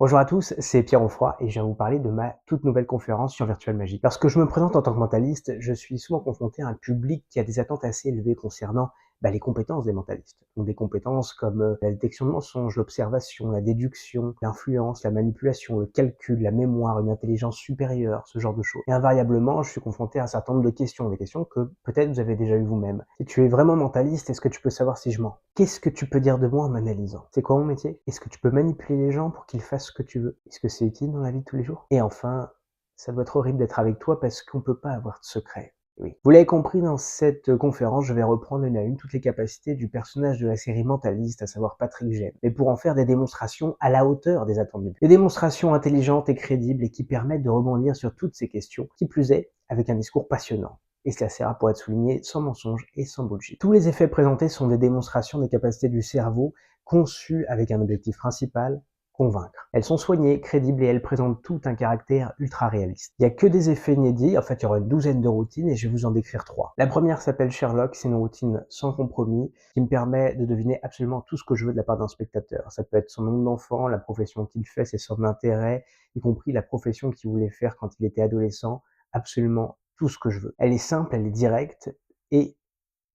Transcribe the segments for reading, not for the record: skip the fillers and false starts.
Bonjour à tous, c'est Pierre Onfroy et je viens vous parler de ma toute nouvelle conférence sur Virtual Magic. Lorsque je me présente en tant que mentaliste, je suis souvent confronté à un public qui a des attentes assez élevées concernant les compétences des mentalistes. Donc des compétences comme la détection de mensonges, l'observation, la déduction, l'influence, la manipulation, le calcul, la mémoire, une intelligence supérieure, ce genre de choses. Et invariablement, je suis confronté à un certain nombre de questions, des questions que peut-être vous avez déjà eues vous-même. Si tu es vraiment mentaliste, est-ce que tu peux savoir si je mens? Qu'est-ce que tu peux dire de moi en m'analysant? C'est quoi mon métier? Est-ce que tu peux manipuler les gens pour qu'ils fassent ce que tu veux? Est-ce que c'est utile dans la vie de tous les jours? Et enfin, ça doit être horrible d'être avec toi parce qu'on peut pas avoir de secret. Oui. Vous l'avez compris, dans cette conférence, je vais reprendre une à une toutes les capacités du personnage de la série Mentaliste, à savoir Patrick Gemme, mais pour en faire des démonstrations à la hauteur des attentes du public. Des démonstrations intelligentes et crédibles et qui permettent de rebondir sur toutes ces questions, qui plus est, avec un discours passionnant. Et cela sert pour être souligné sans mensonge et sans bullshit. Tous les effets présentés sont des démonstrations des capacités du cerveau conçues avec un objectif principal, convaincre. Elles sont soignées, crédibles et elles présentent tout un caractère ultra réaliste. Il n'y a que des effets inédits, en fait il y aura une douzaine de routines et je vais vous en décrire 3. La première s'appelle Sherlock, c'est une routine sans compromis qui me permet de deviner absolument tout ce que je veux de la part d'un spectateur. Ça peut être son nom d'enfant, la profession qu'il fait, ses centres d'intérêt, y compris la profession qu'il voulait faire quand il était adolescent, absolument tout ce que je veux. Elle est simple, elle est directe et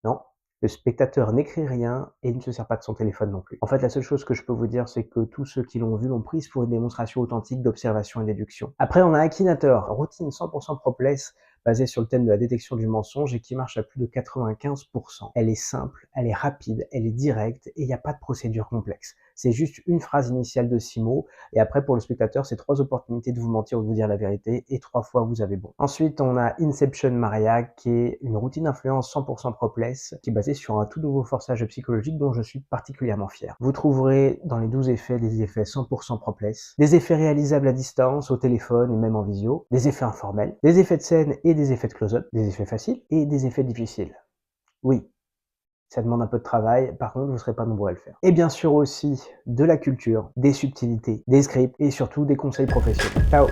non, le spectateur n'écrit rien et il ne se sert pas de son téléphone non plus. En fait, la seule chose que je peux vous dire, c'est que tous ceux qui l'ont vu l'ont prise pour une démonstration authentique d'observation et déduction. Après, on a Akinator, routine 100% Propless, basée sur le thème de la détection du mensonge et qui marche à plus de 95%. Elle est simple, elle est rapide, elle est directe et il n'y a pas de procédure complexe. C'est juste une phrase initiale de 6 mots et après pour le spectateur, c'est 3 opportunités de vous mentir ou de vous dire la vérité et 3 fois vous avez bon. Ensuite, on a Inception Maria qui est une routine d'influence 100% Propless qui est basée sur un tout nouveau forçage psychologique dont je suis particulièrement fier. Vous trouverez dans les 12 effets des effets 100% Propless, des effets réalisables à distance, au téléphone et même en visio, des effets informels, des effets de scène et des effets de close-up, des effets faciles et des effets difficiles. Oui, ça demande un peu de travail, par contre vous ne serez pas nombreux à le faire. Et bien sûr aussi de la culture, des subtilités, des scripts et surtout des conseils professionnels. Ciao!